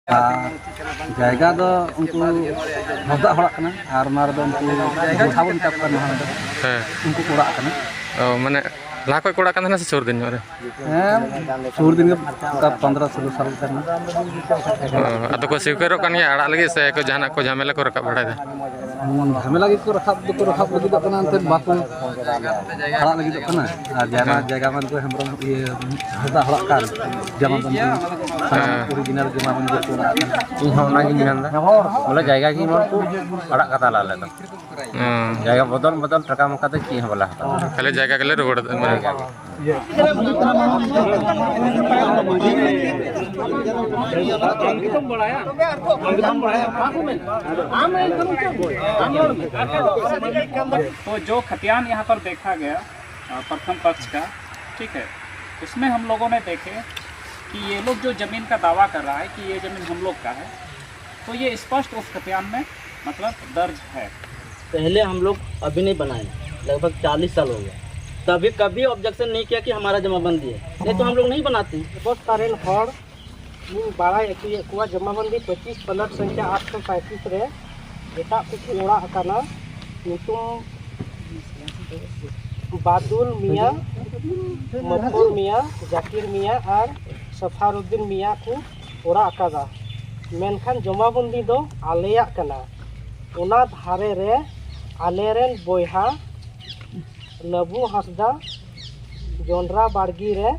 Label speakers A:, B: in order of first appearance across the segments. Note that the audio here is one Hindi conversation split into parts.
A: जायगा दो उनको भद्दा हड़ाक कना और मार दो उनको गोठा बन तक करना है उनको कोड़ा कना
B: माने लाख कोई कोड़ा कना से सुर दिन रे
A: सुर दिन का 15-16 साल करना
B: अतो को स्वीकारो कन आड़ा लगे से को जाना को झमेला को रखा बढ़ाय
A: झमेला को रखा लगी दो कना अंत बाको हड़ा लगी दो कना और जायगा मन को हमरो ये भद्दा हड़ाक कर जमा बन ओरिजिनल जमा बन को कोड़ा इन होना की मेनदा बोले जायगा की मन को हड़ा कता ला ले जायगा बदल टका मका तो की होला
B: खाली जायगा के ले रोड
C: तो जो खतियान यहाँ पर देखा गया प्रथम पक्ष का, ठीक है, उसमें हम लोगों ने देखे कि ये लोग जो ज़मीन का दावा कर रहा है कि ये ज़मीन हम लोग का है, तो ये स्पष्ट उस खतियान में मतलब दर्ज है।
D: पहले हम लोग अभी नहीं बनाए, लगभग 40 साल हो गए, तभी कभी ऑब्जेक्शन नहीं किया कि हमारा जमाबंदी है, नहीं तो हम लोग नहीं बनाते।
E: बहुत सारे हर बाड़ा कुआ जमाबंदी 25 प्लट संख्या 835 रे एटा को ओड़ा अकाना नितुम बादुल मियाँ, मफुर मियाँ, जाकिर मियाँ और सफारुद्दीन मियाँ को ओड़ा अकादा मेनखान जमाबंदी दो आलेया कना उना धारे रे आलेरेन बोयहा लबू हंसदा जोंड्रा बाड़गी रे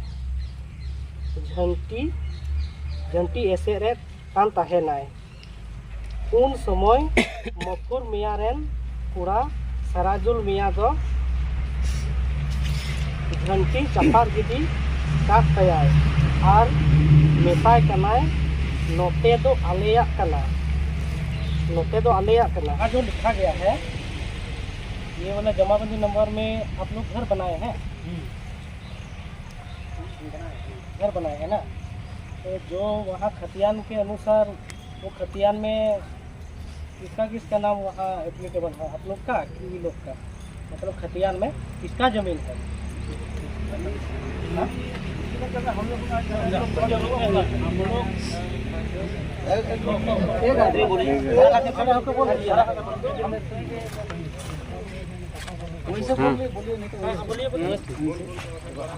E: झंटी एसे रे कान ताहेनाय उन समय मफुर मियाँ रेन कुड़ा सराजुल मियाँ दो झंटी चपार गिदी काट तयाय और मेताय कनाय नोटे दो आलेया कना नोटे दो आलेया कना। जो लिखा गया है ये वाला जमाबंदी नंबर में आप लोग घर बनाए हैं, घर बनाए हैं ना, तो जो वहाँ खतियान के अनुसार वो खतियान में किसका नाम वहाँ एप्लीकेबल है, आप लोग का कि लोग का, मतलब खतियान में किसका जमीन है? हम लोग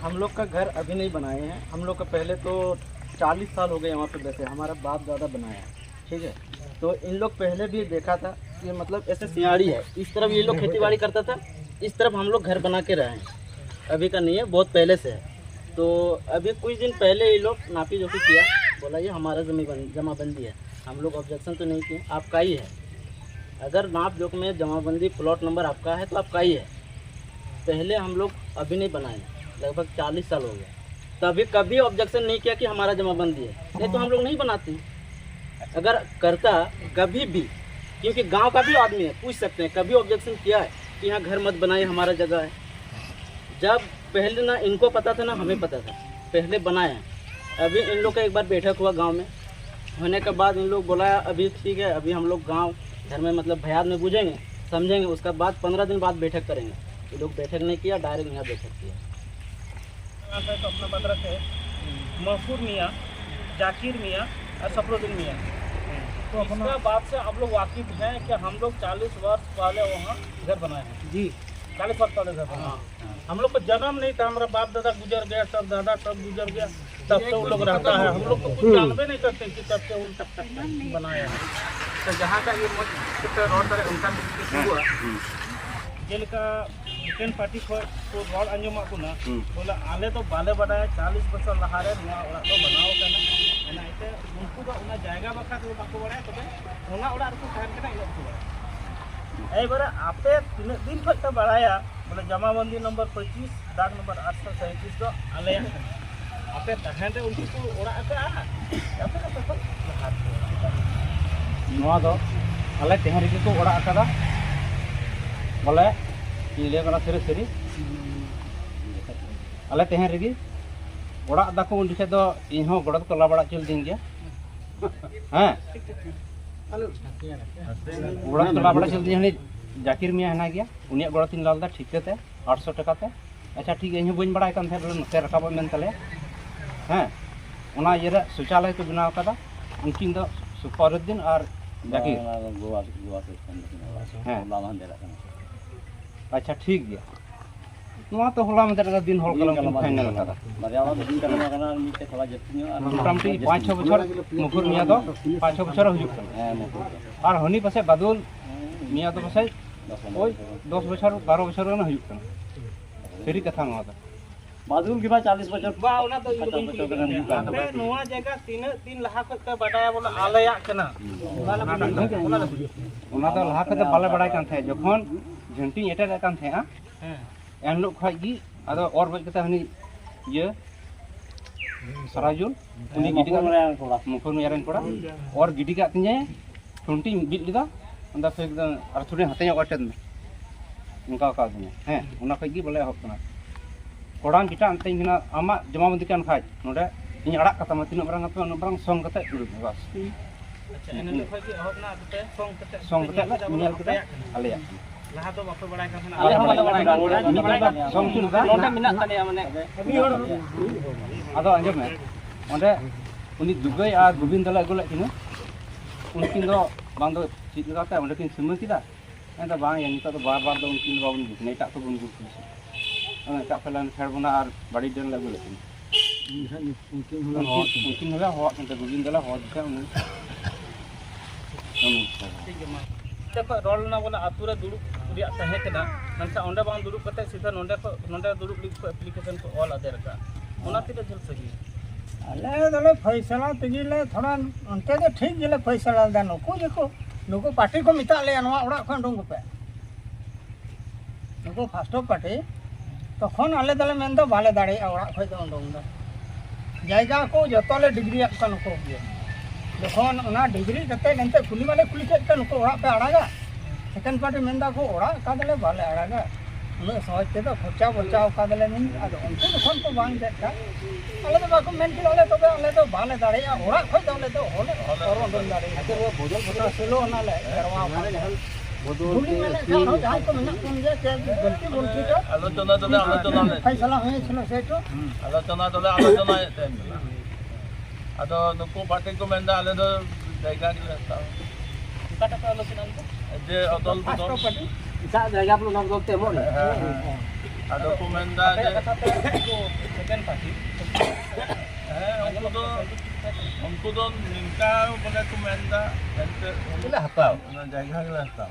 E: हम लोग का घर अभी नहीं बनाए हैं, हम लोग का पहले तो 40 साल हो गए यहाँ पे बैठे, हमारा बाप दादा बनाया, ठीक है। तो इन लोग पहले भी देखा था कि मतलब ऐसे सियाड़ी है, इस तरफ ये लोग खेती बाड़ी करता था, इस तरफ हम लोग घर बना के रहे हैं, अभी का नहीं है, बहुत पहले से है। तो अभी कुछ दिन पहले ये लोग नापी जोखी किया, बोला ये हमारा जमाबंदी है, हम लोग ऑब्जेक्शन तो नहीं किए, आपका ही है, अगर नाप जोख में जमाबंदी प्लॉट नंबर आपका है तो आपका ही है। पहले हम लोग अभी नहीं बनाए, लगभग 40 साल हो गए, तभी कभी ऑब्जेक्शन नहीं किया कि हमारा जमाबंदी है, नहीं तो हम लोग नहीं बनाते। अगर करता कभी भी, क्योंकि गांव का भी आदमी है, पूछ सकते हैं कभी ऑब्जेक्शन किया है कि यहाँ घर मत बनाए, हमारा जगह है। जब पहले ना इनको पता था ना हमें पता था, पहले बनाए हैं। अभी इन लोग का एक बार बैठक हुआ गाँव में, होने के बाद इन लोग बोला अभी ठीक है, अभी हम लोग गाँव घर में मतलब भयाद में बुझेंगे, समझेंगे, उसका बाद 15 दिन बाद बैठक करेंगे। ये लोग बैठक नहीं किया, डायरेक्ट यहाँ बैठक किया। तो अपना बदरक है मफूर मियाँ, जाकिर मियाँ और सफरुद्दीन मियाँ, तो इसका बात से आप लोग वाकिफ हैं कि हम लोग 40 वर्ष पहले वहाँ घर बनाए हैं। जी 40 वर्ष पहले घर बनाए। हम लोग को जन्म नहीं था, हमारा बाप दादा गुजर गया, सब दादा सब गुजर गया, तब से वो लोग रहता है, हम लोग तो कुछ जानबे नहीं करते कि तब से उन बनाया है। तो जहाँ का ये रोड पर उनका हुआ जेलका मिशन पार्टी को रोड अंजमा को ना बोला आले तो बाले बढ़ाया 40 बछर लहारे ओड़ा तो बनाओ करना एनाते उनको तो उना जायगा बखा तो बाको बढ़ाया तबे उना ओड़ा को तहन करना इलो को ए बारे आपे तीन दिन तक बढ़ाया बोले जमाबंदी नंबर 25 दाग नंबर 837 तो आले आपे तहन रे उनको को ओड़ा का आपे तो नवा दो आले तेहन रे को ओड़ा का बोले इले कना सेरे सेरी आले तेहन रेगी ओड़ा दाको उन दिखे दो इन हो गड़त को लाबड़ा चल दिन गया हां ओड़ा को लाबड़ा चल दिन हनी जाकिर मियाँ हना गया उनिया गड़त इन लालदा ठीक ते 800 टका ते अच्छा ठीक है इन बइन बड़ा कान थे नते रकाब मेन तले हां ओना ये शौचालय को बनाव कदा उनकिन दो सुफरुद्दीन और जाकिर
A: गोवा से
E: हाँ अच्छा ठीक गया नवा तो होला मतलब दिन हल कलम फाइनल करा मोटामुटी 5-6 बछर मुकुर मिया दो 5-6 बछर हुजुक कना और हनी पासे बादल मिया दो पासे ओई 10 बछर 12 बछर न हुजुक कना सेरी कथा नवा दो
A: बादुल के बाद 40 बछर
E: बा ओना तो नवा जगह तीन लाख का बडाया बोला आलया कना ओना तो लाख का बाले बडाय कान थे जखन झंटी एटा कान थे हां एन लोग खाई अदो और बज कता हनी ये सराजुल उनी गिडी का मुखन यारन पड़ा और गिडी का तिने ठुंटी बिट लिदा अंदा फेक द और थोड़े हते अटेन में उनका का दिन हैं उना खगी बोले हक कना कोडान बिटा अंते हिना आमा जमाबंदी कान खाय नोडे इन अड़ा कता म तिन बरंग अpe बरंग संग कते उड़ बस अच्छा एन लोग खगी हक ना अते संग कते मियाल कते आले लाहा तो बापे बडाय कान आले हम बडाय संग चुन का नोडे मिना तने माने आदो अंजम में ओंडे उनी दुगई आ गोविंद दला गुला किनु उनकिन दो बांग दो चीज लगाते ओंडे किन सुमन किदा एंदा बांग यानी तो बार-बार दो उनकिन बाबन बुकने ता तो बुन गुल का फलन खेड़ बना और बड़ी डन लगल उनकिन होला हो अंत गोविंद दला हो का उन देखो रोल ना बोला आतुरा दुरुप रिया तहे केदा मनसा ओंडे बांग दुरुप कते सीधा नोंडे दुरुप लिख को एप्लीकेशन को ऑल अदर का ओना तिते झल सही
F: अले दले फैसला तगिले थोड़ा उनते तो ठीक गेले फैसला दा नको देखो नको पार्टी को मिता ले नवा ओड़ा खन डोंग पे नको फास्ट पार्टी तखन आले दले मेन दो भाले दाड़े ओड़ा खय दो डोंग दा जायगा को जतले डिग्री कन को जखन ओना डिग्री कते नंते कुली वाले कुली के कन को ओड़ा पे अड़ागा सेकंड पार्टी मेन दा को ओड़ा का दले भाले अड़ागा उन सहज ते तो खर्चा बचाव का दले नहीं आदो उनको तखन तो बांग देखा आले तो बाको मेन की आले तो भाले दाड़े ओड़ा खय दो ले तो होले और डोंग दाड़े आते वो भोजन भोजन सेलो ना ले करवा माने बोली मैंने कहा जहां को मेना कोन जे गलती बोलती तो आलोचना फैसला है छलो सेटो
A: आलोचना अदो नुको पार्टी को मेंदा आले दो जायगा की रास्ता
E: काटा पे आलोचना
A: जे अदल बदल
E: पार्टी सा जायगा अपनो नाम गोते मोन
A: अदो को मेंदा जे
E: सेकंड पार्टी
A: उनको तो निंका बोले को मेंदा एंते बोले हटाओ ना जायगा के रास्ता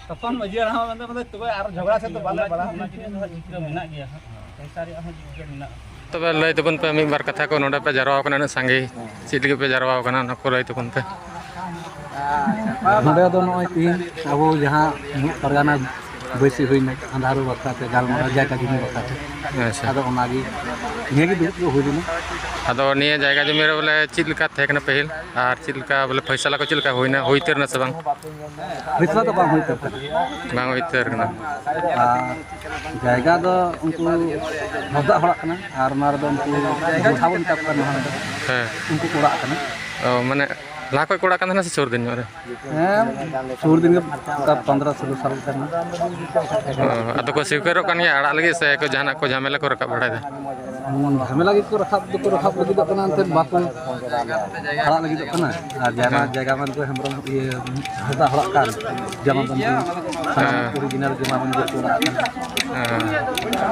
E: तखन मजिया रहा मतलब तो आर झगड़ा से तो बाले बड़ा होना चाहिए जिक्र मेना गया पैसा रे हं जिक्र मेना
B: तब लय तबन पे मी बार कथा को नोडे पे जरवा कना संगे चीज लगे पे जरवा कना न को लय तबन पे
A: नोडे दो नय तीन अब जहां परगाना बैसी हुईना अंधारू बखताते गालमारा जायगा जमी बखताते
B: अच्छा
A: आदो ओनागी नेगी दुरुप हुईना
B: आदो निया जायगा जमी रे बोले चीज लका थे कना पहिल आर चीज लका बोले फैसला को चिलका होइना होइतर न सबंग
A: फैसला तो बांग होइतर
B: बांग होइतर कना
A: जायगा दो उनको हदा हड़ा कना आर मार दो उनको थावन तक कना
B: हां
A: उनको कोड़ा कना
B: ओ माने ला कोई कोड़ा कना से छोड़ दिन रे
A: सुर दिन का 15-16 साल करना
B: आदो को स्वीकारो कन आड़ा लगे से को जाना को झमेला को रखा बढ़ाय दे
A: झमेला की को रखाब लगी दो कना अंते बाको हड़ा लगी दो कना और जायगा मन को हमरो ये हदा हड़ा का जमा बंद ओरिजिनल जमा बंद को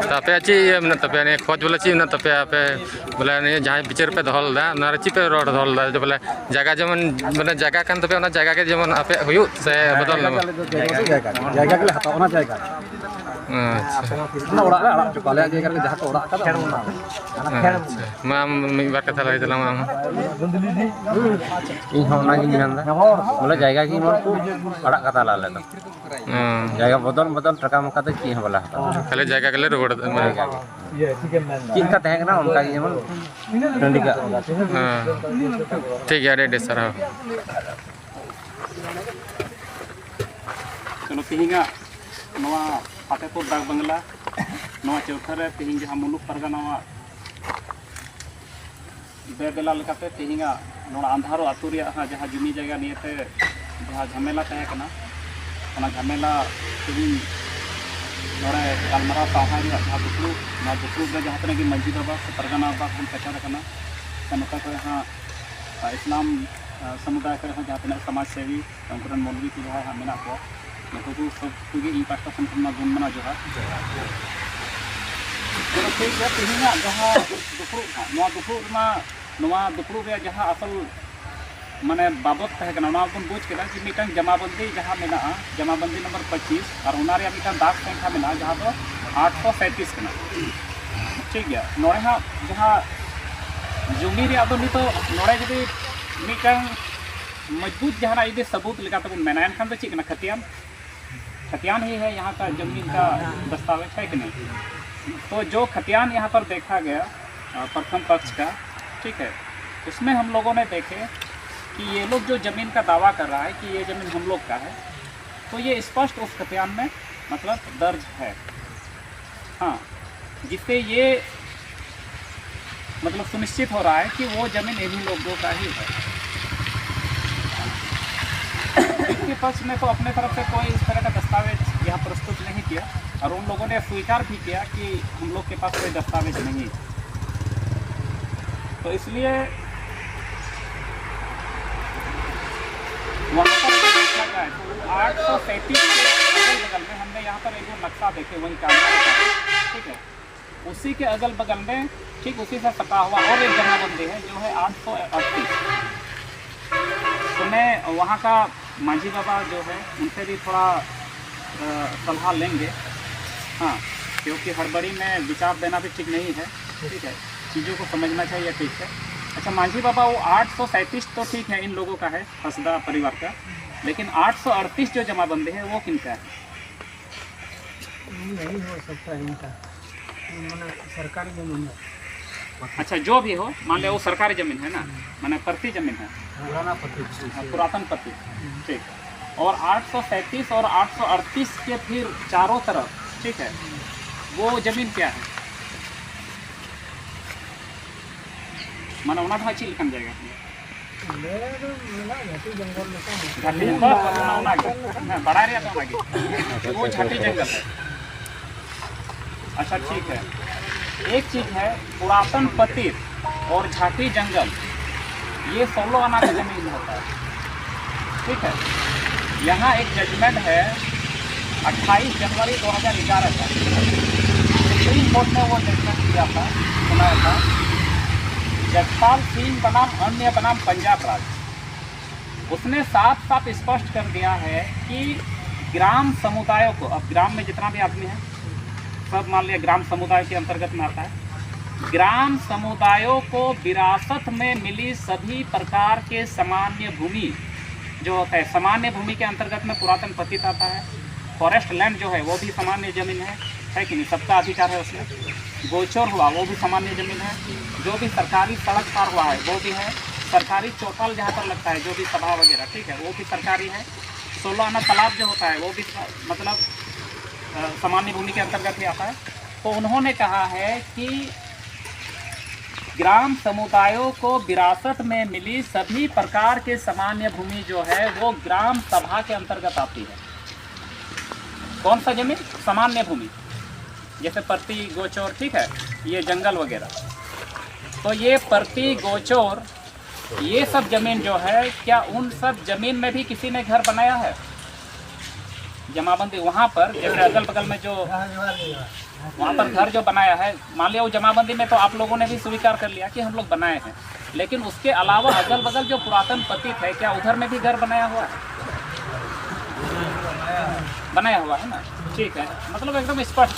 B: तापे अच्छी मन तपे ने खोज बोले ची न तपे आपे बोले ने जहां बिचार पे धल दा ना ची पे रोड धल दा जो बोले जगह जमन माने जगह कान तपे ना जगह के जमन आपे हुयु से बदल ना
A: जायगा के हता ओना जायगा अच्छा ना ओड़ा रे अड़ा चुकाले जायगा के जहां को ओड़ा का
B: मा मी बार कथा लगे दिला मा
G: इन होना की मेंदा बोले जायगा की मन को अड़ा कथा ला ले जायगा बदल टका मका तो की बोला
B: खाली जगह के ले रोड
G: चिंता तहे ना उनका की जेमन टंडी का
B: ठीक है रेडी सर
C: चलो तिहिंगा नवा फातेपुर डाक बंगला नवा चौथरे तिहिं जहां मुलुक परगना बेबेला लेकाते तिहिंगा नोड़ा अंधारो आतु रिया जहां जमी जगह नियते जहां झमेला तहे कना ओना झमेला तिहिं नोड़े गालमारा ताहा रिया जहां दुपलू रे जहां तने की मंजी बाबा परगना बाबा हम पचार कना नोता को यहां इस्लाम समुदाय कर जहाँ तीन समाज सेवी उनकरन मौलवी को जहाँ मेना को नुकु को सब कुगी इन पास्टा खन खन गुण मना जोहा तो ठीक है तिहिना जहाँ दुपड़ू रे जहाँ असल माने बाबत तहे कना ना बन बुझ केदा कि मिटन जमाबंदी जहाँ मेना जमाबंदी नंबर 25 और उनारे मिटन दाग संख्या मेना जहाँ तो 837 कना ठीक है नोड़े हाँ जहाँ जुमी रे आदो नितो नोड़े जदि मिटन मजबूत जहाँ यदि सबूत लेका तब मेना एनखान तो चीज खतियान ही है यहाँ का जमीन का दस्तावेज है कि नहीं। तो जो खतियान यहाँ पर देखा गया प्रथम पक्ष का ठीक है उसमें हम लोगों ने देखे कि ये लोग जो ज़मीन का दावा कर रहा है कि ये ज़मीन हम लोग का है तो ये स्पष्ट उस खतियान में मतलब दर्ज है हाँ जिससे ये मतलब सुनिश्चित हो रहा है कि वो ज़मीन इन्हीं लोगों का ही है। इसके पक्ष में तो अपने तरफ से कोई इस तरह का दस्तावेज यहाँ प्रस्तुत नहीं किया और उन लोगों ने स्वीकार भी किया कि हम लोग के पास कोई दस्तावेज नहीं है। तो इसलिए वहाँ पर देखा जाए तो 837 के अगल बगल में हमने यहाँ पर एक जो नक्शा देखे वही कैमरा ठीक है उसी के अगल बगल में ठीक उसी से सटा हुआ और एक जमाबंदी है जो है 838। तो मैं वहाँ का मांझी बाबा जो है उनसे भी थोड़ा सलाह लेंगे हाँ क्योंकि हड़बड़ी में विचार देना भी ठीक नहीं है ठीक है चीज़ों को समझना चाहिए ठीक है। अच्छा मांझी बाबा वो 837 तो ठीक है इन लोगों का है हसदा परिवार का लेकिन 838 जो जमाबंदी है वो किनका है?
F: नहीं हो सकता है इनका सरकारी जमीन है।
C: अच्छा जो भी हो मान लिया वो सरकारी जमीन है ना माने प्रति जमीन है पुरातन पति ठीक और 837 और 838 के फिर चारों तरफ ठीक है वो जमीन क्या है माना उना था चिल कन जाएगा घाटी बड़ा एरिया तो आगे वो झाटी जंगल है। अच्छा ठीक है एक चीज़ है पुरातन पतित और झाटी जंगल ये 16 आना का जमीन होता है ठीक है। यहाँ एक जजमेंट है 28 जनवरी 2011 का सुप्रीम कोर्ट ने वो जजमेंट दिया था सुनाया था जगपाल सिंह बनाम अन्य बनाम पंजाब राज्य उसने साफ साफ स्पष्ट कर दिया है कि ग्राम समुदायों को अब ग्राम में जितना भी आदमी है सब मान लिया ग्राम समुदाय के अंतर्गत में आता है ग्राम समुदायों को विरासत में मिली सभी प्रकार के सामान्य भूमि जो होता है सामान्य भूमि के अंतर्गत में पुरातन पतित आता है फॉरेस्ट लैंड जो है वो भी सामान्य जमीन है कि नहीं सबका अधिकार है उसमें गोचर हुआ वो भी सामान्य जमीन है जो भी सरकारी सड़क पार हुआ है वो भी है सरकारी चौपाल जहाँ पर लगता है जो भी सभा वगैरह ठीक है वो भी सरकारी है 16 आना तालाब जो होता है वो भी मतलब सामान्य भूमि के अंतर्गत ही आता है। तो उन्होंने कहा है कि ग्राम समुदायों को विरासत में मिली सभी प्रकार के सामान्य भूमि जो है वो ग्राम सभा के अंतर्गत आती है। कौन सा जमीन सामान्य भूमि जैसे प्रति गोचर ठीक है ये जंगल वगैरह तो ये प्रति गोचर ये सब जमीन जो है क्या उन सब जमीन में भी किसी ने घर बनाया है जमाबंदी वहाँ पर जैसे अगल बगल में जो वहाँ पर घर जो बनाया है मान लिया वो जमाबंदी में तो आप लोगों ने भी स्वीकार कर लिया कि हम लोग बनाए हैं लेकिन उसके अलावा अगल बगल जो पुरातन पतित है क्या उधर में भी घर बनाया हुआ है ना ठीक है मतलब एकदम स्पष्ट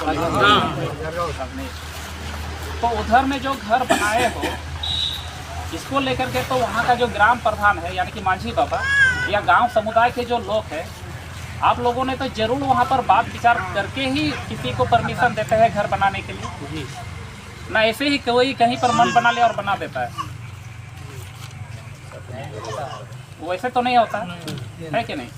C: तो उधर में जो घर बनाए हो इसको लेकर के तो वहाँ का जो ग्राम प्रधान है यानी कि मांझी बाबा या गांव समुदाय के जो लोग हैं आप लोगों ने तो जरूर वहाँ पर बात विचार करके ही किसी को परमिशन देते हैं घर बनाने के लिए ना ऐसे ही कोई कहीं पर मन बना ले और बना देता है वैसे तो नहीं होता है कि नहीं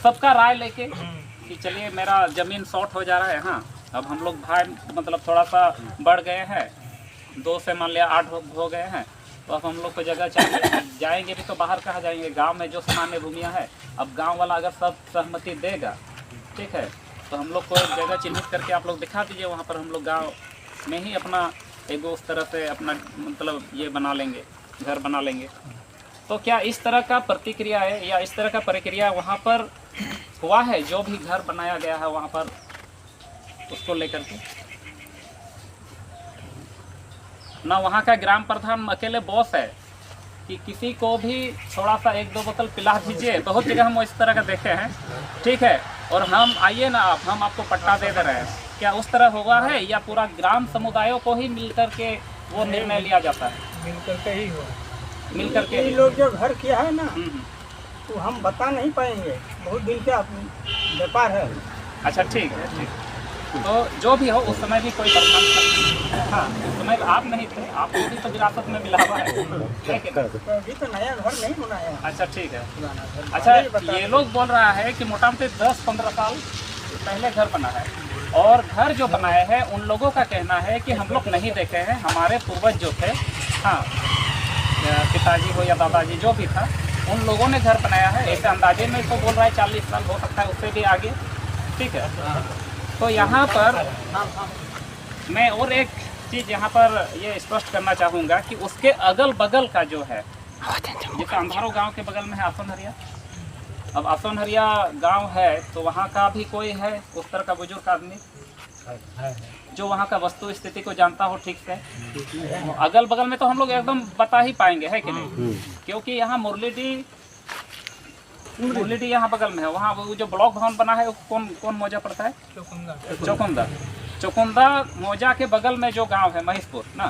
C: सबका राय लेके कि चलिए मेरा ज़मीन शॉर्ट हो जा रहा है हाँ अब हम लोग भाई मतलब थोड़ा सा बढ़ गए हैं 2 से मान लिया 8 हो गए हैं तो अब हम लोग को जगह चाहिए जाएंगे भी तो बाहर कहाँ जाएंगे गांव में जो सामान्य भूमियाँ है अब गांव वाला अगर सब सहमति देगा ठीक है तो हम लोग को एक जगह चिन्हित करके आप लोग दिखा दीजिए वहाँ पर हम लोग गांव में ही अपना एक उस तरह से अपना मतलब ये बना लेंगे घर बना लेंगे तो क्या इस तरह का प्रतिक्रिया है या इस तरह का प्रक्रिया वहाँ पर हुआ है, जो भी घर बनाया गया है वहाँ पर उसको लेकर के? ना वहाँ का ग्राम प्रधान अकेले बॉस है कि किसी को भी थोड़ा सा 1-2 बोतल पिला दीजिए। बहुत जगह हम इस तरह का देखे हैं, ठीक है, और हम आइए ना आप, हम आपको पट्टा दे रहे हैं। क्या उस तरह हुआ है या पूरा ग्राम समुदायों को ही मिलकर के वो निर्णय लिया जाता है?
F: मिलकर के ही हो,
C: मिलकर के
F: ये लोग जो घर किया है ना,
C: हम्म।
F: तो हम बता नहीं पाएंगे, बहुत दिन का व्यापार है।
C: अच्छा ठीक है, ठीक। तो जो भी हो उस समय भी कोई परेशान था? हाँ, उस समय आप नहीं थे, आपको भी तो विरासत में मिला हुआ है, ठीक है।
F: तो अभी तो नया घर नहीं बनाया है।
C: अच्छा ठीक है। अच्छा, ये लोग बोल रहा है कि मोटा मोटी 10-15 साल पहले घर बना है, और घर जो बनाए हैं उन लोगों का कहना है कि हम लोग नहीं देखे हैं, हमारे पूर्वज जो थे, हाँ, पिताजी हो या दादाजी जो भी था, उन लोगों ने घर बनाया है। ऐसे अंदाजे में तो बोल रहा है 40 साल, हो सकता है उससे भी आगे, ठीक है। तो यहाँ पर मैं और एक चीज़ यहाँ पर ये स्पष्ट करना चाहूँगा कि उसके अगल बगल का जो है, जैसे अंधारो गांव के बगल में है आसोनहरिया। अब आसोनहरिया गांव है तो वहाँ का भी कोई है उस तरह का बुजुर्ग आदमी जो वहाँ का वस्तु स्थिति को जानता हो ठीक से? अगल बगल में तो हम लोग एकदम बता ही पाएंगे, है कि नहीं? क्योंकि यहाँ मुरलीडी यहाँ बगल में है। वहाँ वो जो ब्लॉक भवन बना है वो कौन मौजा पड़ता है? चौकुंदा मौजा के बगल में जो गांव है महेशपुर ना,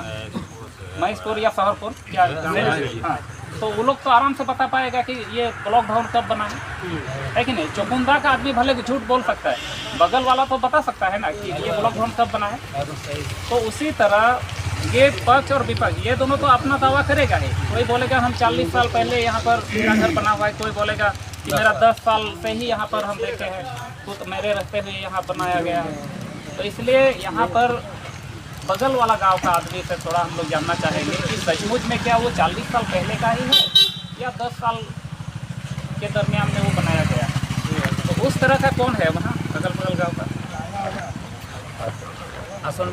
C: महेशपुर या शहरपुर क्या गाँव है? हाँ, तो वो लोग तो आराम से बता पाएगा कि ये ब्लॉक भवन कब बना है कि नहीं? चौकुंदा का आदमी भले झूठ बोल सकता है, बगल वाला तो बता सकता है ना कि ये ब्लॉक भवन कब बना है। तो उसी तरह ये पक्ष और विपक्ष ये दोनों तो अपना दावा करेगा ही। कोई बोलेगा हम 40 साल पहले यहाँ पर मेरा घर बना हुआ है, कोई बोलेगा कि मेरा 10 साल से ही यहाँ पर हम देखे हैं, तो मेरे रहते हुए यहाँ बनाया गया है। तो इसलिए यहाँ पर बगल वाला गांव का आदमी से थोड़ा हम लोग जानना चाहेंगे कि सचमुच में क्या वो 40 साल पहले का ही है या 10 साल के दरमियान में वो बनाया गया। तो उस तरह का कौन है वहाँ अगल बगल गाँव का? अच्छा,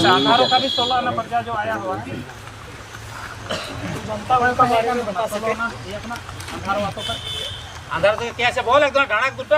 C: अंधारों का भी 16 आना पर्चा जो आया हुआ है, ये अपना अंधारों वातों पर
G: अंदर से क्या से बोल एकदम डाणक दुटा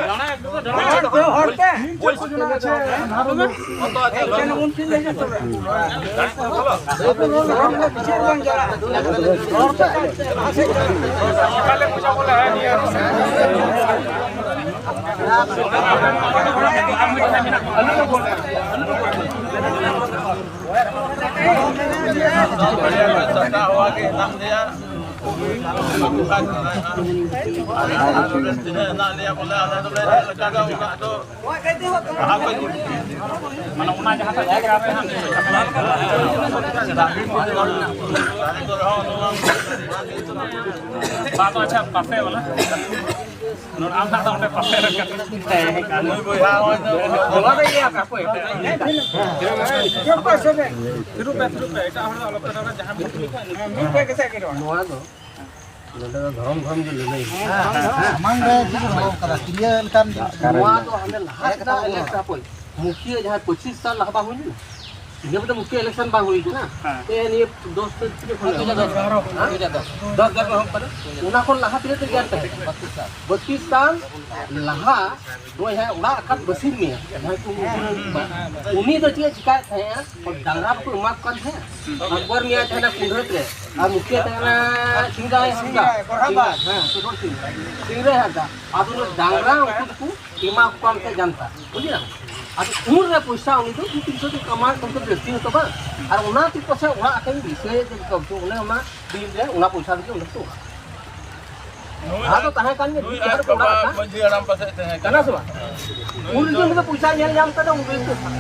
C: mana una jahang tak jaga apa han bato acha passe wala non am tak onde passe rakat kan boy ha bola dai ya ka koi
F: जो पैसे में
C: thiru pe eta hor alop kana jahan
F: मिलके कैसे करो
E: नोआ दो धर्म धर्म जो ले
A: mang re clear kan
E: नोआ तो हमें लहा का इलेक्शन कोई मुखिया जहां 25 साल लहा बा हुई ये तो मुख्य इलेक्शन बा हुई ना ते ये दोस्त के खोले 10 जगह हम पर उना को लहा पिले तो ज्ञान पे 32 साल लहा वो है उड़ा का बसीर में है उन्हीं तो चीज शिकायत है और डांगरा को माफ कर है अकबर मियां थे ना कुदरत रे और मुख्य थे ना सिंगा हां सिंगरे है दा अब डांगरा उनको इमा कम से जानता बुझी ना अब उन रे पैसा उनी तो 300 के कमाल तुमको व्यक्ति तो बा और उना ती पैसा उना आके विषय जो उन्हें उना बिल रे उना पैसा दे उन तो हां तो कहां कान में बिहार को मंजी आराम पासे थे कना से उन जो पैसा ये जानता ना उन तो हां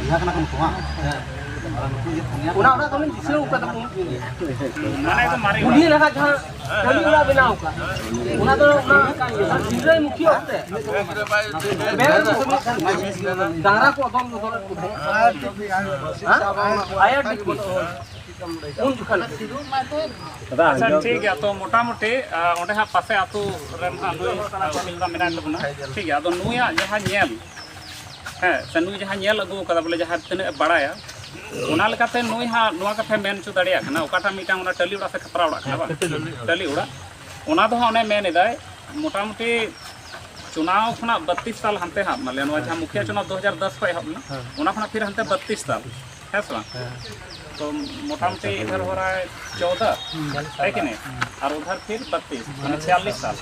E: यहां कना कम को उना कम जिसे ऊपर तो
C: mana itu mari
E: उन्हीं लगा जहां कभी उना बनाओ का उना तो उना जिले मुखिया होते दारा को अदम हां आया डिपी
C: अच्छा ठीक है तो मोटामुटी ओंडे हाँ पासे आतु रेन हाँ नुई मिलदा मेना तबना ठीक है अदो नुया जहाँ नेल है से नुई जहाँ नेल अगु कदा बोले जहाँ तने बड़ाया ओना लेकाते नुई हाँ नुआ कथे मेन चु दाड़िया कना ओकाटा मीटा ओना टली उड़ा से खपरा उड़ा कना बा टली उड़ा ओना दो ओने मेन इदाय मोटामुटी चुनाव खुना 32 साल हंते हाँ माले नुआ जहाँ मुखिया चुनाव 2010 को एहब ना ओना खुना फिर हंते 32 साल है सो तो मोटामुटी इधर हो रहा है 14 है कि नहीं और उधर फिर 32 माने 46 साल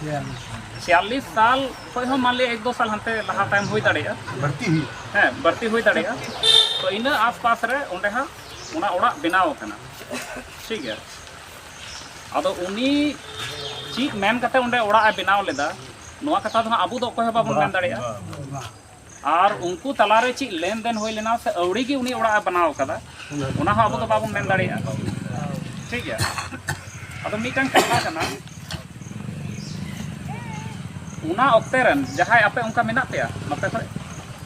C: 46 साल कोई हम मान लिया 1-2 साल हंते लहा टाइम हुई दाड़िया बढ़ती हुई दाड़िया तो इन आसपास रे ओंडे हाँ ओना ओड़ा बनाव कना ठीक है अदो उनी चीज मेन कते ओंडे ओड़ा बनाव लेदा नोआ कथा तो आबू दो कोई बाबन मेन दाड़िया और उनको तलारे ची लेन देन होई लेना से अवड़ी की उनी ओड़ा बनाव कदा उना हो आबू दो बाबन मेन दाड़िया ठीक है अदो मीटन कथा कना उना ऑक्टे रन जहां आपे उनका मेना पेया नते खरे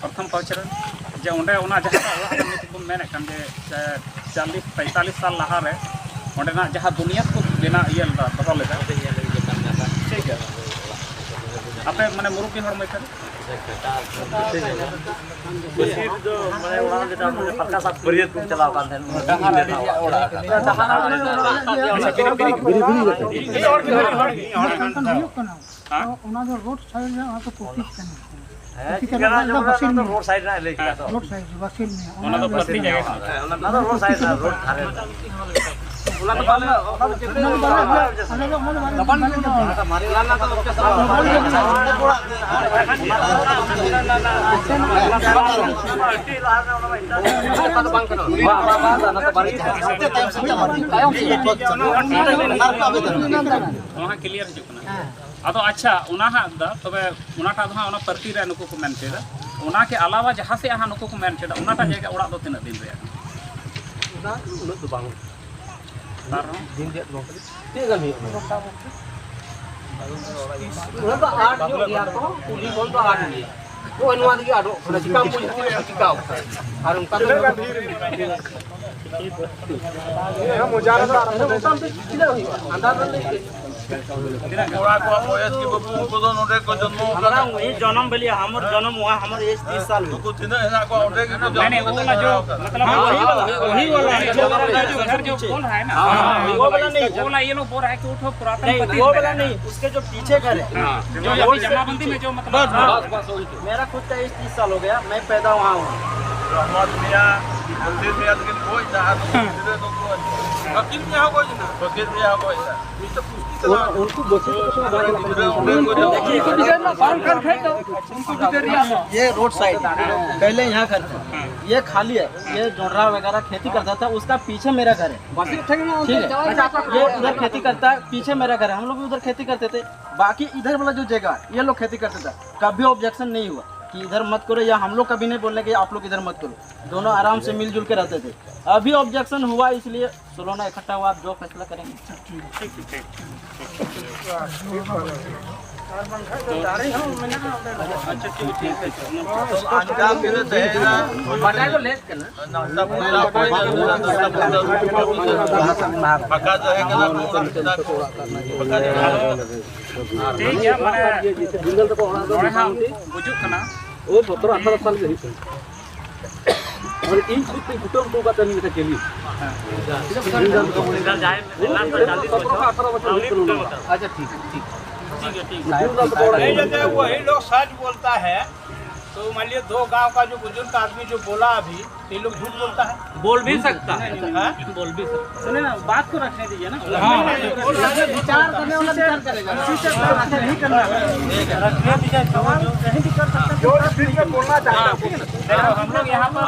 C: प्रथम पहुंचरन जे ओंडे उना जहां ओड़ा मिट बन मेने कन जे 40-45 साल लहा रे ओंडे ना जहां दुनिया को लेना ये बदल लेदा ठीक है आपे माने मुरुकी हर में करे
D: जो माने ओड़ा जेटा माने पक्का साथ बरियत को चलाव कान देन
F: रोड साइड में आपको कोशिश करना
D: है रोड साइड ना लेके
F: रोड साइड वकील में
C: ओना तो प्रति जगह
D: ना तो रोड साइड ना रोड थारे ओला तो बाले ओला तो कितने मारे ना तो उसके
C: वहाँ क्लियर हिजुकना अदो अच्छा उना हा दा तबे उनाटा दो हा उना प्रति रे नुको को मेन चेदा उना के अलावा जहां से हा नुको को मेन चेदा उनाटा जगह ओड़ा दो तिना दिन रे
D: उना उना तो बांग
C: तारो
D: दिन दे दो ठीक है उना तो 8 जो गया तो पुलिस बोल तो 8 गया वो अनुवाद की आडो चिकाव पुलिस चिकाव और उनका तो मुजारा अंदाज नहीं
H: ओड़ा को बयस की बबू को दोन ओडे को जन्म
D: हमारा वही जन्म भेलिए हमर जन्म हुआ हमर एज 30 साल
H: को तिने एना को ओडे के
C: मैंने वो वाला जो मतलब
D: वही वाला
C: जो बोल रहा है ना
D: वो वाला नहीं
C: वो वाला ये लोग बोल रहा है कि उठो पुरातन
D: नहीं
C: पति
D: वो वाला नहीं उसके जो पीछे घर है
C: जो अभी जमाबंदी में जो मतलब
D: मेरा खुद का एज 30 साल हो गया मैं पैदा वहां हूं
H: रहमत मियां मंदिर में आदमी कोई ना तिने तो वकील में हो कोई ना वकील में हो कोई ना ये तो
D: उनको बच्चे ये रोड साइड पहले यहाँ घर था ये खाली है ये जोड़रा वगैरह खेती करता था उसका पीछे मेरा घर है ठीक है ये उधर खेती करता है पीछे मेरा घर है हम लोग भी उधर खेती करते थे बाकी इधर वाला जो जगह है ये लोग खेती करते थे कभी ऑब्जेक्शन नहीं हुआ कि इधर मत करो या हम लोग कभी नहीं बोलने कि आप लोग इधर मत करो दोनों आराम से मिलजुल के रहते थे अभी ऑब्जेक्शन हुआ इसलिए सुलोना इकट्ठा हुआ आप जो फैसला करेंगे
C: ठीक है माने हम बुजुर्ग कना
A: वो 17-18 साल के ही और इन कुटुंब को बात नहीं चली अच्छा ठीक है
F: जैसे वही लोग सच बोलता है तो मान लिया 2 गांव का जो बुजुर्ग आदमी जो बोला अभी ये लोग झूठ बोलता है
D: बोल भी सकता है
F: बोल भी सकता
C: सुने ना बात को रखने दीजिए ना
F: विचार करने वाला विचार करेगा नहीं करना रखने दीजिए कहीं भी कर सकता जो ठीक है बोलना चाहता है
C: हम लोग यहाँ पर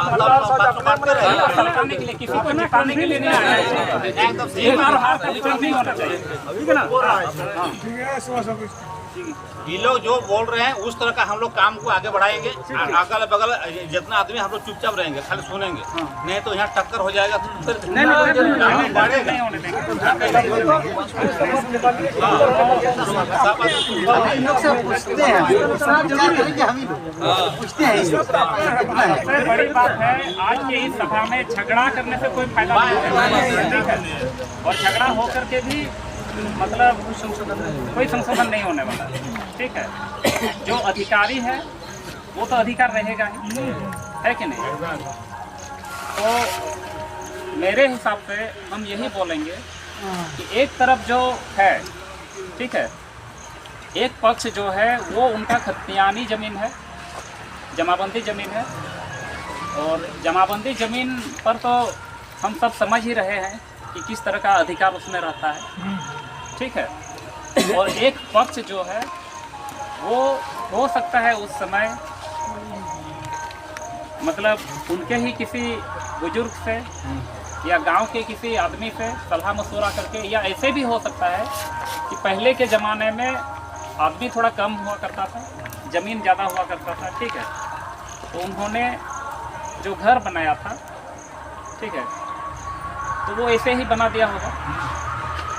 C: करने के लिए किसी को निकालने के लिए नहीं आए हैं एकदम सही और हार का विचार नहीं होना चाहिए ठीक है ना
I: ये लोग जो बोल रहे हैं उस तरह का हम लोग काम को आगे बढ़ाएंगे। अगल बगल जितना आदमी हम लोग चुपचाप रहेंगे, खाली सुनेंगे, नहीं तो यहाँ टक्कर हो जाएगा।
C: बड़ी बात है, आज के इस सभा में झगड़ा करने से कोई फायदा नहीं है, और झगड़ा होकर के भी मतलब कोई संशोधन नहीं होने वाला, ठीक है। जो अधिकारी है वो तो अधिकार रहेगा ही, है कि नहीं। तो मेरे हिसाब से हम यही बोलेंगे कि एक तरफ जो है, ठीक है, एक पक्ष जो है वो उनका खतियानी ज़मीन है, जमाबंदी ज़मीन है, और जमाबंदी ज़मीन पर तो हम सब समझ ही रहे हैं कि किस तरह का अधिकार उसमें रहता है, ठीक है। और एक पक्ष जो है वो हो सकता है उस समय मतलब उनके ही किसी बुजुर्ग से या गांव के किसी आदमी से सलाह मशवरा करके, या ऐसे भी हो सकता है कि पहले के ज़माने में आदमी थोड़ा कम हुआ करता था, ज़मीन ज़्यादा हुआ करता था, ठीक है। तो उन्होंने जो घर बनाया था, ठीक है, तो वो ऐसे ही बना दिया होगा,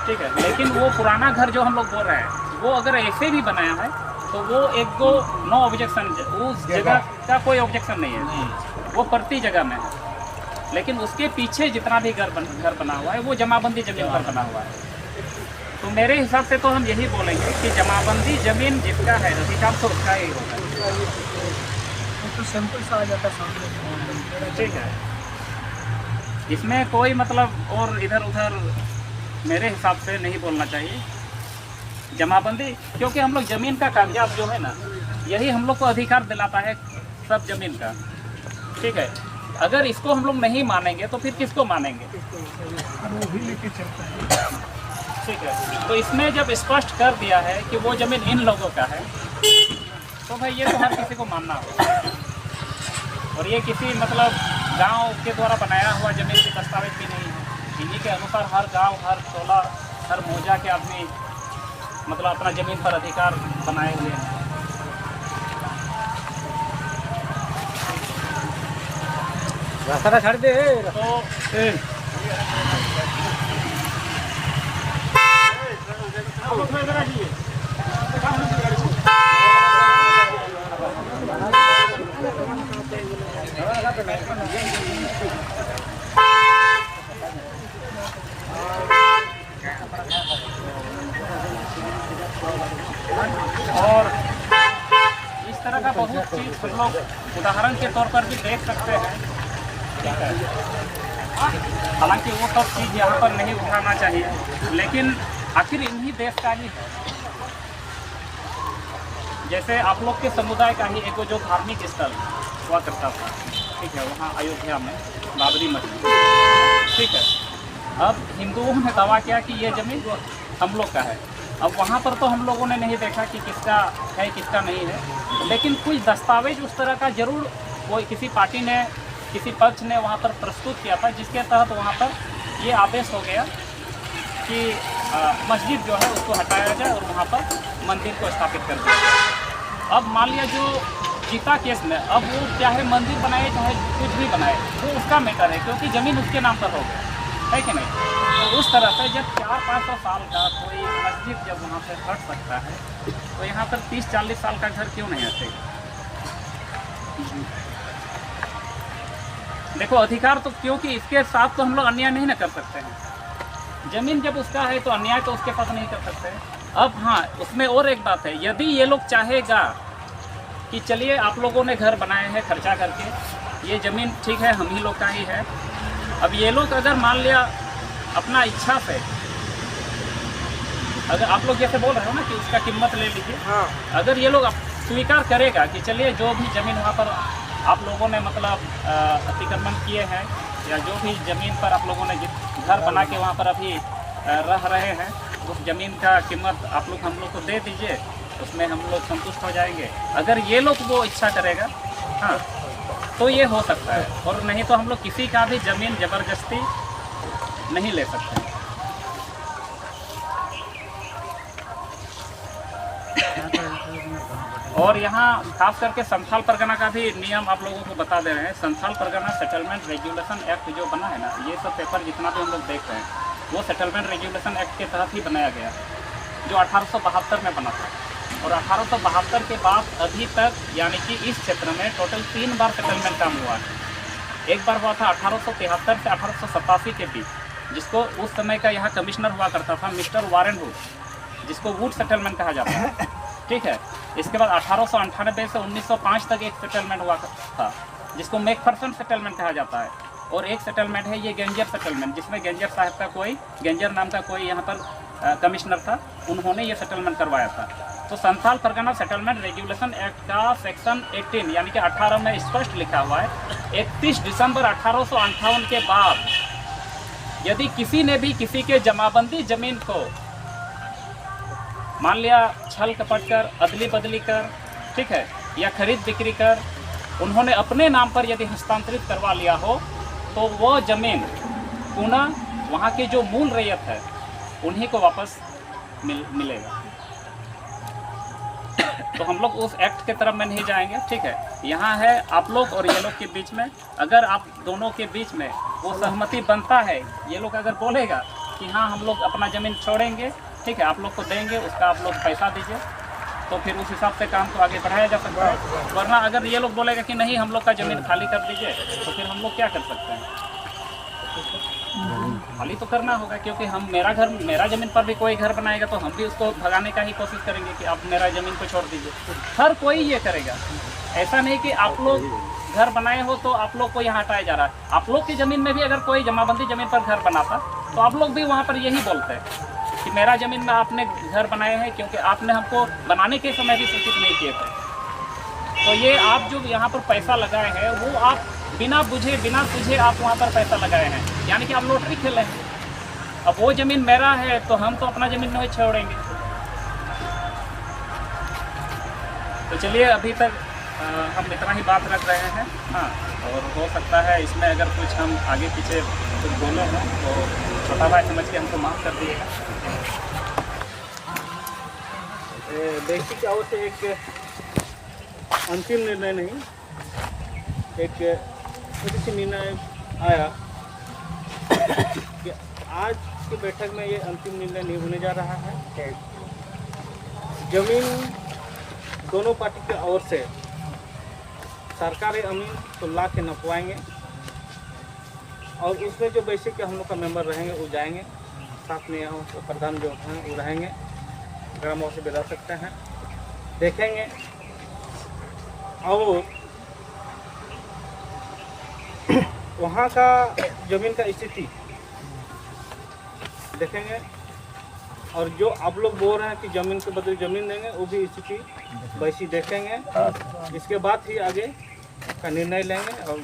C: ठीक है। लेकिन वो पुराना घर जो हम लोग बोल रहे हैं, वो अगर ऐसे भी बनाया है तो वो एक को नो ऑब्जेक्शन, उस जगह का कोई ऑब्जेक्शन नहीं है, वो प्रति जगह में है। लेकिन उसके पीछे जितना भी घर बना हुआ है वो जमाबंदी ज़मीन पर बना हुआ है। तो मेरे हिसाब से तो हम यही बोलेंगे कि जमाबंदी ज़मीन जिसका है अधिकार तो उसका ही होगा,
F: तो सिंपल सा आ जाता है सामने,
C: ठीक है। इसमें कोई मतलब और इधर उधर मेरे हिसाब से नहीं बोलना चाहिए। जमाबंदी, क्योंकि हम लोग ज़मीन का कागजात जो है ना, यही हम लोग को अधिकार दिलाता है सब ज़मीन का, ठीक है। अगर इसको हम लोग नहीं मानेंगे तो फिर किसको मानेंगे, ठीक है। तो इसमें जब स्पष्ट कर दिया है कि वो ज़मीन इन लोगों का है, तो भाई ये तो हर किसी को मानना होगा। और ये किसी मतलब गांव के द्वारा बनाया हुआ ज़मीन की दस्तावेज भी नहीं है, इन्हीं के अनुसार हर गांव, हर टोला, हर मौजा के आदमी मतलब अपना ज़मीन पर अधिकार बनाए हुए हैं।
E: रास्ता छाड़ दे
C: तो और इस तरह का बहुत चीज़ हम लोग उदाहरण के तौर पर भी देख सकते हैं, ठीक है। हालांकि वो सब चीज़ यहाँ पर नहीं उठाना चाहिए, लेकिन आखिर इन्हीं देश का ही है। जैसे आप लोग के समुदाय का ही एक जो धार्मिक स्थल हुआ करता था, ठीक है, वहाँ अयोध्या में बाबरी मस्जिद, ठीक है। अब हिंदुओं ने दावा किया कि ये ज़मीन हम लोग का है। अब वहाँ पर तो हम लोगों ने नहीं देखा कि किसका है किसका नहीं है, लेकिन कुछ दस्तावेज उस तरह का जरूर कोई किसी पार्टी ने, किसी पक्ष ने वहाँ पर प्रस्तुत किया था, जिसके तहत वहाँ पर ये आदेश हो गया कि मस्जिद जो है उसको हटाया जाए और वहाँ पर मंदिर को स्थापित कर दिया जाए। अब मान लिया जो जीता केस में, अब वो चाहे मंदिर बनाए चाहे कुछ भी बनाए, वो उसका मैटर है, क्योंकि ज़मीन उसके नाम पर हो गई, है कि नहीं। तो उस तरह से जब 400-500 साल का कोई मस्जिद जब वहाँ से हट सकता है, तो यहाँ पर 30-40 साल का घर क्यों नहीं हटेगा। देखो अधिकार तो, क्योंकि इसके साथ तो हम लोग अन्याय नहीं ना कर सकते हैं। ज़मीन जब उसका है तो अन्याय तो उसके साथ नहीं कर सकते। अब हाँ, उसमें और एक बात है, यदि ये लोग चाहेगा कि चलिए आप लोगों ने घर बनाए हैं खर्चा करके, ये ज़मीन ठीक है हम ही लोग का ही है, अब ये लोग अगर मान लिया अपना इच्छा से, अगर आप लोग जैसे बोल रहे हो ना कि उसका कीमत ले लीजिए, अगर ये लोग स्वीकार करेगा कि चलिए जो भी ज़मीन वहाँ पर आप लोगों ने मतलब अतिक्रमण किए हैं, या जो भी ज़मीन पर आप लोगों ने घर बना के वहाँ पर अभी रह रहे हैं, उस ज़मीन का कीमत आप लोग हम लोग को दे दीजिए, उसमें हम लोग संतुष्ट हो जाएंगे। अगर ये लोग वो इच्छा करेगा, हाँ, तो ये हो सकता है। और नहीं तो हम लोग किसी का भी ज़मीन ज़बरदस्ती नहीं ले सकते। और यहाँ खास करके संथाल परगना का भी नियम आप लोगों को बता दे रहे हैं। Santhal Pargana settlement regulation act जो बना है ना, ये सब पेपर जितना भी हम लोग देख रहे हैं वो सेटलमेंट रेगुलेशन एक्ट के तहत ही बनाया गया, जो 1872 में बना था। और 1872 के बाद अभी तक यानी कि इस क्षेत्र में टोटल 3 बार सेटलमेंट काम हुआ है। एक बार हुआ था 1873 से 1887 के बीच, जिसको उस समय का यहाँ कमिश्नर हुआ करता था मिस्टर वारेन वुड, जिसको वुड सेटलमेंट कहा जाता है, ठीक है। इसके बाद 1898 से 1905 तक एक सेटलमेंट हुआ था, जिसको मैकफरसन सेटलमेंट कहा जाता है। और एक सेटलमेंट है ये गेंजर सेटलमेंट, जिसमें गेंजर साहब का कोई, गेंजर नाम का कोई यहाँ पर कमिश्नर था, उन्होंने ये सेटलमेंट करवाया था। तो Santhal Pargana settlement regulation act का सेक्शन 18 यानी कि 18 में स्पष्ट लिखा हुआ है, 31 दिसंबर 1858 के बाद यदि किसी ने भी किसी के जमाबंदी जमीन को मान लिया छल कपट कर, अदली बदली कर, ठीक है, या खरीद बिक्री कर उन्होंने अपने नाम पर यदि हस्तांतरित करवा लिया हो, तो वो जमीन पुनः वहाँ के जो मूल रैयत है उन्हीं को वापस मिलेगा। तो हम लोग उस एक्ट के तरफ में नहीं जाएंगे, ठीक है। यहाँ है आप लोग और ये लोग के बीच में, अगर आप दोनों के बीच में वो सहमति बनता है, ये लोग अगर बोलेगा कि हाँ हम लोग अपना ज़मीन छोड़ेंगे, ठीक है, आप लोग को देंगे, उसका आप लोग पैसा दीजिए, तो फिर उस हिसाब से काम को आगे बढ़ाया जा सकता है। वरना अगर ये लोग बोलेगा कि नहीं हम लोग का ज़मीन खाली कर दीजिए, तो फिर हम लोग क्या कर सकते हैं? खाली तो करना होगा, क्योंकि हम मेरा ज़मीन पर भी कोई घर बनाएगा तो हम भी उसको भगाने का ही कोशिश करेंगे कि आप मेरा ज़मीन को छोड़ दीजिए। हर कोई ये करेगा, ऐसा नहीं कि आप लोग घर बनाए हो तो आप लोग को यहाँ हटाया जा रहा है। आप लोग की ज़मीन में भी अगर कोई जमाबंदी ज़मीन पर घर बनाता तो आप लोग भी वहाँ पर यही बोलते हैं कि मेरा ज़मीन में आपने घर बनाए हैं, क्योंकि आपने हमको बनाने के समय भी सूचित नहीं किए थे। तो ये आप जो यहाँ पर पैसा लगाए हैं वो आप बिना बुझे बिना सूझे आप वहाँ पर पैसा लगाए हैं, यानी कि आप लॉटरी खेले हैं। अब वो ज़मीन मेरा है तो हम तो अपना ज़मीन नहीं छोड़ेंगे। तो चलिए अभी तक हम इतना ही बात रख रहे हैं, हाँ। और हो सकता है इसमें अगर कुछ हम आगे पीछे कुछ बोले हों तो छोटा भाई समझ के हमको माफ़ कर दिएगा।
E: बेसिक और से एक अंतिम निर्णय नहीं, एक छोटी सी निर्णय आया कि आज की बैठक में ये अंतिम निर्णय नहीं होने जा रहा है। जमीन दोनों पार्टी की ओर से सरकारी अमीन तो ला के नपवाएंगे, और उसमें जो बेसिक के हम लोग का मेंबर रहेंगे वो जाएंगे, साथ में यहाँ तो प्रधान जो हैं वो रहेंगे, ग्रामों से भी रह सकते हैं, देखेंगे और वहाँ का ज़मीन का स्थिति देखेंगे, और जो आप लोग बोल रहे हैं कि ज़मीन के बदले ज़मीन देंगे वो भी स्थिति वैसी देखेंगे। इसके बाद ही आगे का निर्णय लेंगे और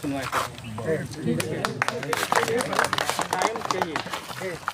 E: सुनवाई करेंगे। टाइम चाहिए।